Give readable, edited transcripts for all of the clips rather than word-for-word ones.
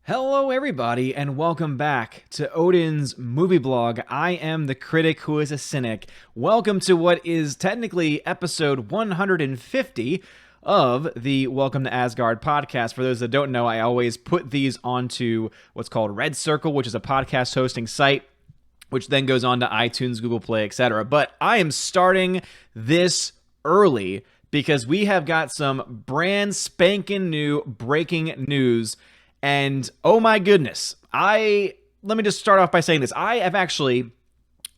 Hello everybody and welcome back to Odin's movie blog. I am the critic who is a cynic. Welcome to what is technically episode 150 of the Welcome to Asgard podcast. For those that don't know, I always put these onto what's called Red Circle, which is a podcast hosting site, which then goes on to iTunes, Google Play, etc. But I am starting this early because we have got some brand spanking new breaking news. And oh my goodness, let me just start off by saying this. I have actually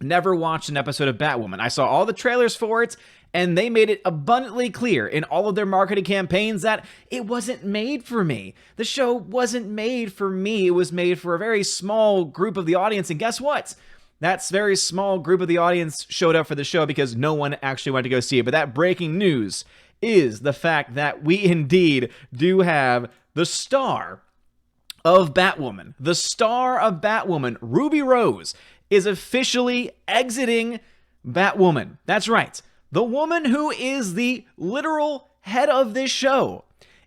never watched an episode of Batwoman. I saw all the trailers for it, and they made it abundantly clear in all of their marketing campaigns that it wasn't made for me. The show wasn't made for me. It was made for a very small group of the audience. And guess what? That very small group of the audience showed up for the show because no one actually wanted to go see it. But that breaking news is the fact that we indeed do have the star of Batwoman. The star of Batwoman, Ruby Rose, is officially exiting Batwoman. That's right. The woman who is the literal head of this show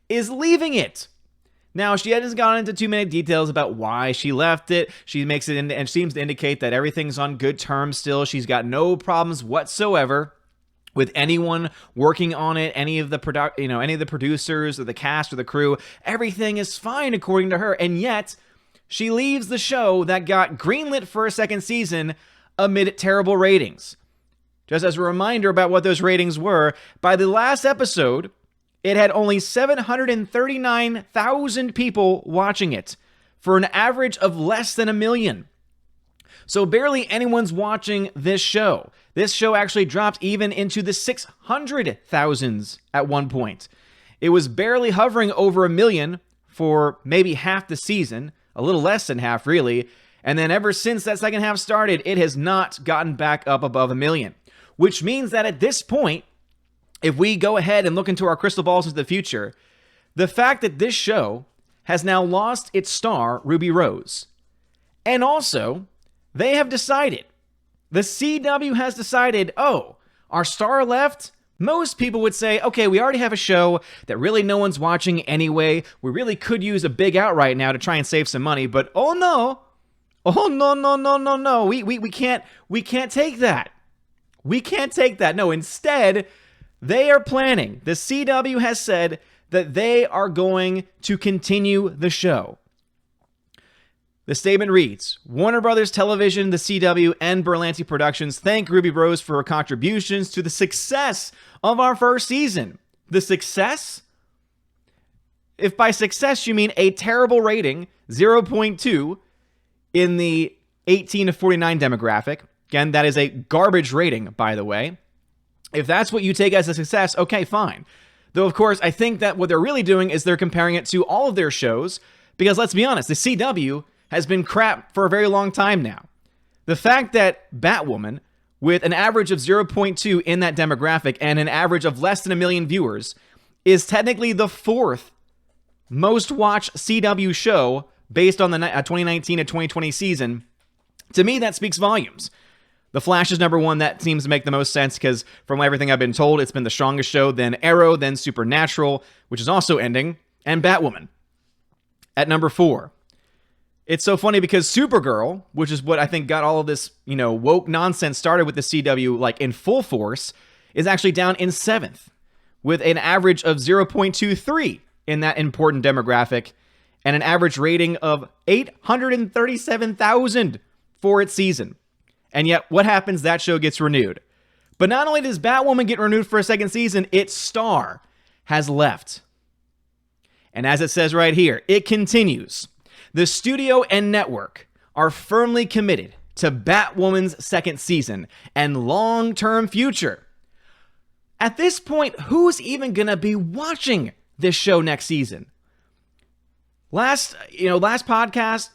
is leaving it. Now, she hasn't gone into too many details about why she left it. She makes it and seems to indicate that everything's on good terms still. She's got no problems whatsoever with anyone working on it, any of the producers or the cast or the crew. Everything is fine according to her, and yet she leaves the show that got greenlit for a second season amid terrible ratings. Just as a reminder about what those ratings were, by the last episode, it had only 739,000 people watching it, for an average of less than 1 million. So barely anyone's watching this show. This show actually dropped even into the 600,000s at one point. It was barely hovering over 1 million for maybe half the season, a little less than half really, and then ever since that second half started, it has not gotten back up above 1 million, which means that at this point, if we go ahead and look into our crystal balls into the future, the fact that this show has now lost its star, Ruby Rose, and also they have decided, the CW has decided, oh, our star left? Most people would say, okay, we already have a show that really no one's watching anyway. We really could use a big out right now to try and save some money, but oh no. We can't take that. We can't take that. No, instead, they are planning. The CW has said that they are going to continue the show. The statement reads, Warner Brothers Television, the CW, and Berlanti Productions thank Ruby Rose for her contributions to the success of our first season. The success? If by success you mean a terrible rating, 0.2 in the 18 to 49 demographic. Again, that is a garbage rating, by the way. If that's what you take as a success, okay, fine. Though, of course, I think that what they're really doing is they're comparing it to all of their shows, because let's be honest, the CW has been crap for a very long time now. The fact that Batwoman, with an average of 0.2 in that demographic and an average of less than 1 million viewers, is technically the fourth most watched CW show based on the 2019 to 2020 season, to me that speaks volumes. The Flash is number one. That seems to make the most sense because from everything I've been told, it's been the strongest show, then Arrow, then Supernatural, which is also ending, and Batwoman at number 4. It's so funny because Supergirl, which is what I think got all of this, woke nonsense started with the CW, like in full force, is actually down in 7th with an average of 0.23 in that important demographic and an average rating of 837,000 for its season. And yet, what happens? That show gets renewed. But not only does Batwoman get renewed for a second season, its star has left. And as it says right here, it continues. The studio and network are firmly committed to Batwoman's second season and long-term future. At this point, who's even going to be watching this show next season? Last podcast,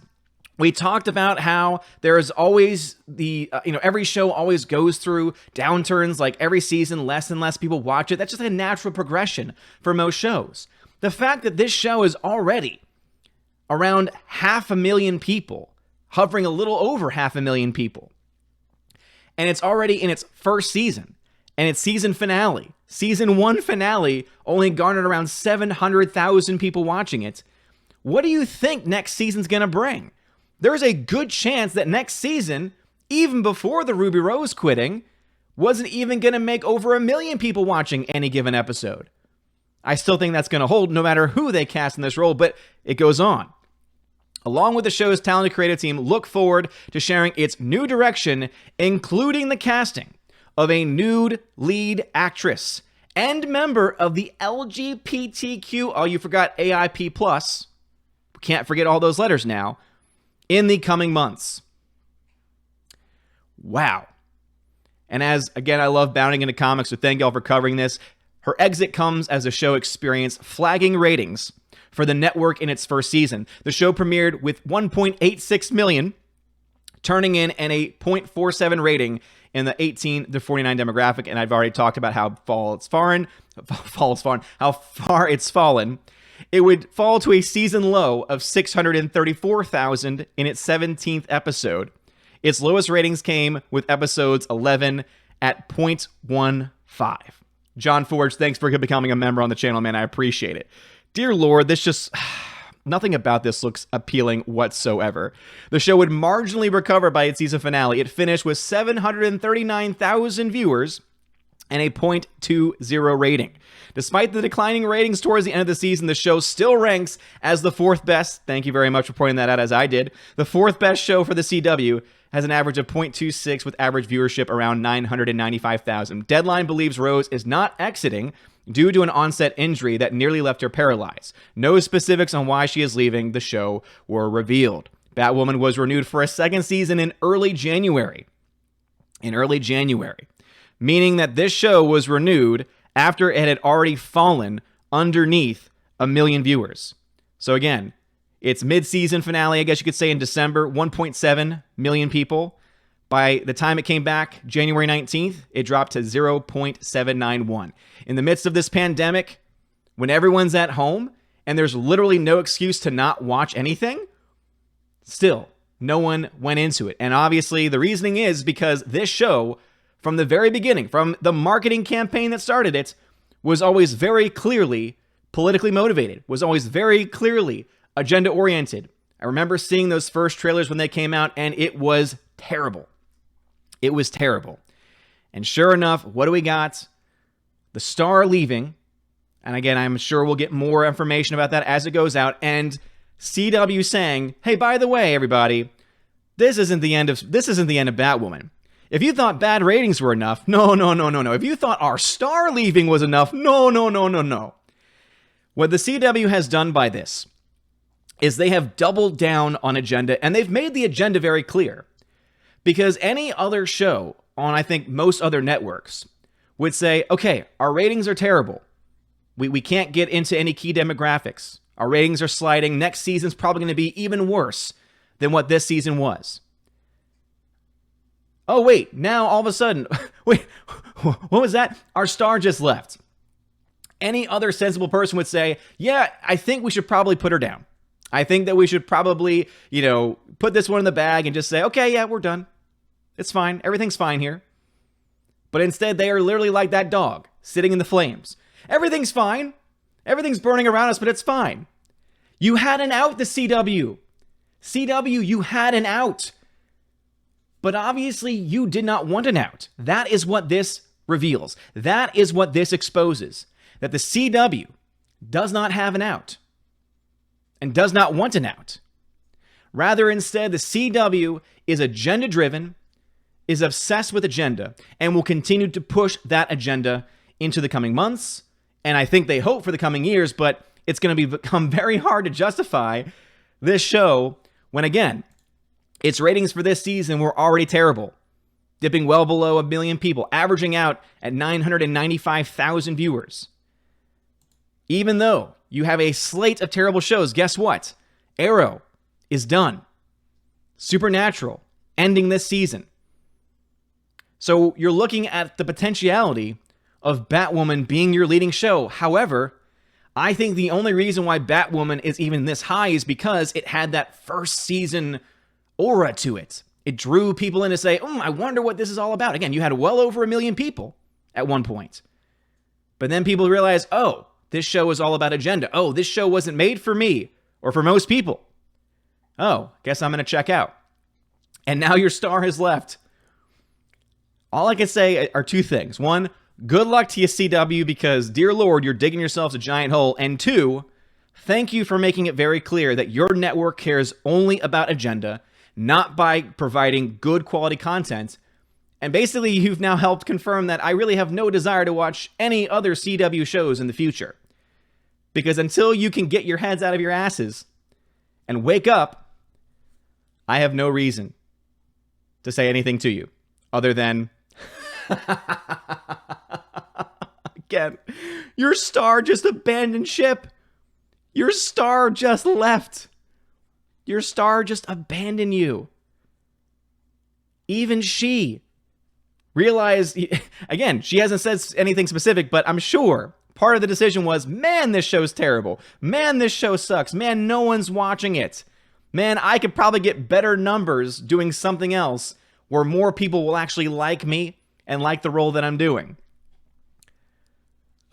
we talked about how there is always every show always goes through downturns, like every season, less and less people watch it. That's just a natural progression for most shows. The fact that this show is already around 500,000 people, hovering a little over 500,000 people, and it's already in its first season, and its season 1 finale, only garnered around 700,000 people watching it. What do you think next season's going to bring? There's a good chance that next season, even before the Ruby Rose quitting, wasn't even going to make over 1 million people watching any given episode. I still think that's going to hold no matter who they cast in this role, but it goes on. Along with the show's talented creative team, look forward to sharing its new direction, including the casting of a nude lead actress and member of the LGBTQ, oh, you forgot AIP+, can't forget all those letters now, in the coming months. Wow. And as, again, I love bounding into comics, so thank y'all for covering this. Her exit comes as the show experienced flagging ratings for the network in its first season. The show premiered with 1.86 million, turning in an 8.47 rating in the 18 to 49 demographic, and I've already talked about how far it's fallen. It would fall to a season low of 634,000 in its 17th episode. Its lowest ratings came with episodes 11 at 0.15. John Forge, thanks for becoming a member on the channel, man. I appreciate it. Dear Lord, this just... nothing about this looks appealing whatsoever. The show would marginally recover by its season finale. It finished with 739,000 viewers and a 0.20 rating. Despite the declining ratings towards the end of the season, the show still ranks as the 4th best. Thank you very much for pointing that out, as I did. The 4th best show for the CW has an average of 0.26 with average viewership around 995,000. Deadline believes Rose is not exiting due to an onset injury that nearly left her paralyzed. No specifics on why she is leaving the show were revealed. Batwoman was renewed for a second season in early January. Meaning that this show was renewed after it had already fallen underneath 1 million viewers. So again, its mid-season finale, I guess you could say in December, 1.7 million people. By the time it came back, January 19th, it dropped to 0.791. In the midst of this pandemic, when everyone's at home and there's literally no excuse to not watch anything, still, no one went into it. And obviously, the reasoning is because this show, from the very beginning, from the marketing campaign that started it, was always very clearly politically motivated, was always very clearly agenda-oriented. I remember seeing those first trailers when they came out, and it was terrible. It was terrible. And sure enough, what do we got? The star leaving. And again, I'm sure we'll get more information about that as it goes out. And CW saying, hey, by the way, everybody, this isn't the end of Batwoman. If you thought bad ratings were enough, no. If you thought our star leaving was enough, no. What the CW has done by this is they have doubled down on agenda, and they've made the agenda very clear. Because any other show on, I think, most other networks would say, okay, our ratings are terrible. We can't get into any key demographics. Our ratings are sliding. Next season's probably going to be even worse than what this season was. Oh, wait, now all of a sudden, wait, what was that? Our star just left. Any other sensible person would say, yeah, I think we should probably put her down. I think that we should probably, put this one in the bag and just say, okay, yeah, we're done. It's fine. Everything's fine here. But instead, they are literally like that dog sitting in the flames. Everything's fine. Everything's burning around us, but it's fine. You had an out, the CW. CW, you had an out. But obviously, you did not want an out. That is what this reveals. That is what this exposes. That the CW does not have an out. And does not want an out. Rather, instead, the CW is agenda-driven, is obsessed with agenda, and will continue to push that agenda into the coming months, and I think they hope for the coming years, but it's going to become very hard to justify this show when, again, its ratings for this season were already terrible, dipping well below 1 million people, averaging out at 995,000 viewers. Even though you have a slate of terrible shows, guess what? Arrow is done. Supernatural, ending this season. So you're looking at the potentiality of Batwoman being your leading show. However, I think the only reason why Batwoman is even this high is because it had that first season aura to it. It drew people in to say, I wonder what this is all about. Again, you had well over 1 million people at one point. But then people realized, this show is all about agenda. This show wasn't made for me or for most people. Oh, guess I'm going to check out. And now your star has left. All I can say are two things. One, good luck to you, CW, because, dear Lord, you're digging yourselves a giant hole. And two, thank you for making it very clear that your network cares only about agenda, not by providing good quality content. And basically, you've now helped confirm that I really have no desire to watch any other CW shows in the future. Because until you can get your heads out of your asses and wake up, I have no reason to say anything to you other than, again, your star just abandoned ship. Your star just left. Your star just abandoned you. Even she realized, again, she hasn't said anything specific, but I'm sure part of the decision was, man, this show's terrible. Man, this show sucks. Man, no one's watching it. Man, I could probably get better numbers doing something else where more people will actually like me and like the role that I'm doing.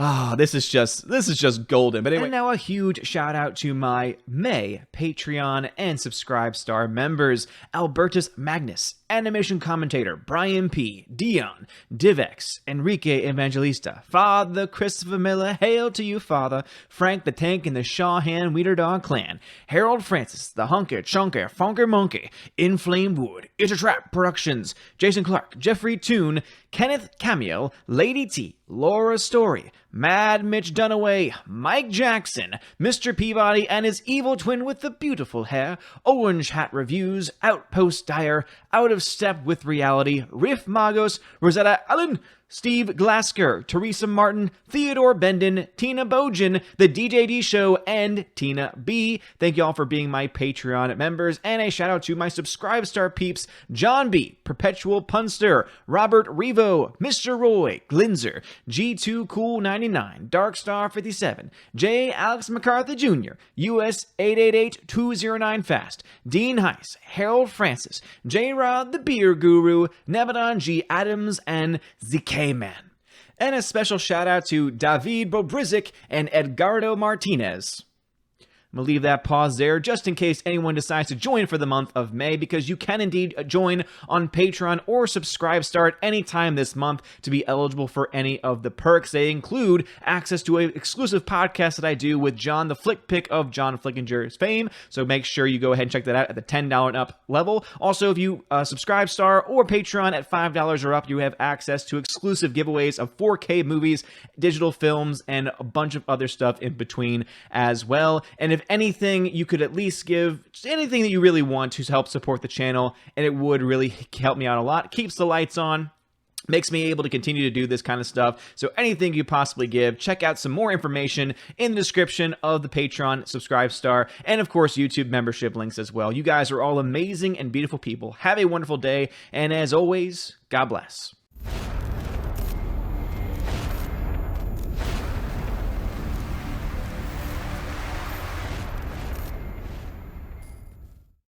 Ah, this is just golden. But anyway. And now a huge shout out to my May Patreon and Subscribe Star members: Albertus Magnus, Animation Commentator Brian P, Dion, Divex, Enrique Evangelista, Father Christopher Miller, hail to you, Father, Frank the Tank and the Shawhan Weeder Dog Clan, Harold Francis, the Hunker Chunker Funker Monkey, Inflamed Wood, It's a Trap Productions, Jason Clark, Jeffrey Toon, Kenneth Camiel, Lady T, Laura Story, Mad Mitch Dunaway, Mike Jackson, Mr. Peabody and his evil twin with the beautiful hair, Orange Hat Reviews, Outpost Dyer, Out of Step with Reality, Riff Magos, Rosetta Allen, Steve Glasker, Teresa Martin, Theodore Bendon, Tina Bojan, The DJD Show, and Tina B. Thank y'all for being my Patreon members, and a shout out to my Subscribe Star peeps: John B, Perpetual Punster, Robert Revo, Mr. Roy, Glinzer, G2 Cool 99, Darkstar 57, J. Alex McCarthy Jr., US 888209 Fast, Dean Heiss, Harold Francis, J. Rod the Beer Guru, Nebadon G. Adams, and ZK Man. And a special shout out to David Bobrizik and Edgardo Martinez. I'm going to leave that pause there just in case anyone decides to join for the month of May, because you can indeed join on Patreon or Subscribe Star at any time this month to be eligible for any of the perks. They include access to an exclusive podcast that I do with John, the Flick Pick of John Flickinger's fame, so make sure you go ahead and check that out at the $10 and up level. Also, if you Subscribe Star or Patreon at $5 or up, you have access to exclusive giveaways of 4K movies, digital films, and a bunch of other stuff in between as well. And if anything, you could at least give anything that you really want to help support the channel, and it would really help me out a lot. Keeps the lights on, makes me able to continue to do this kind of stuff. So anything you possibly give, check out some more information in the description of the Patreon, Subscribe Star, and of course YouTube membership links as well. You guys are all amazing and beautiful people. Have a wonderful day, and as always, God bless.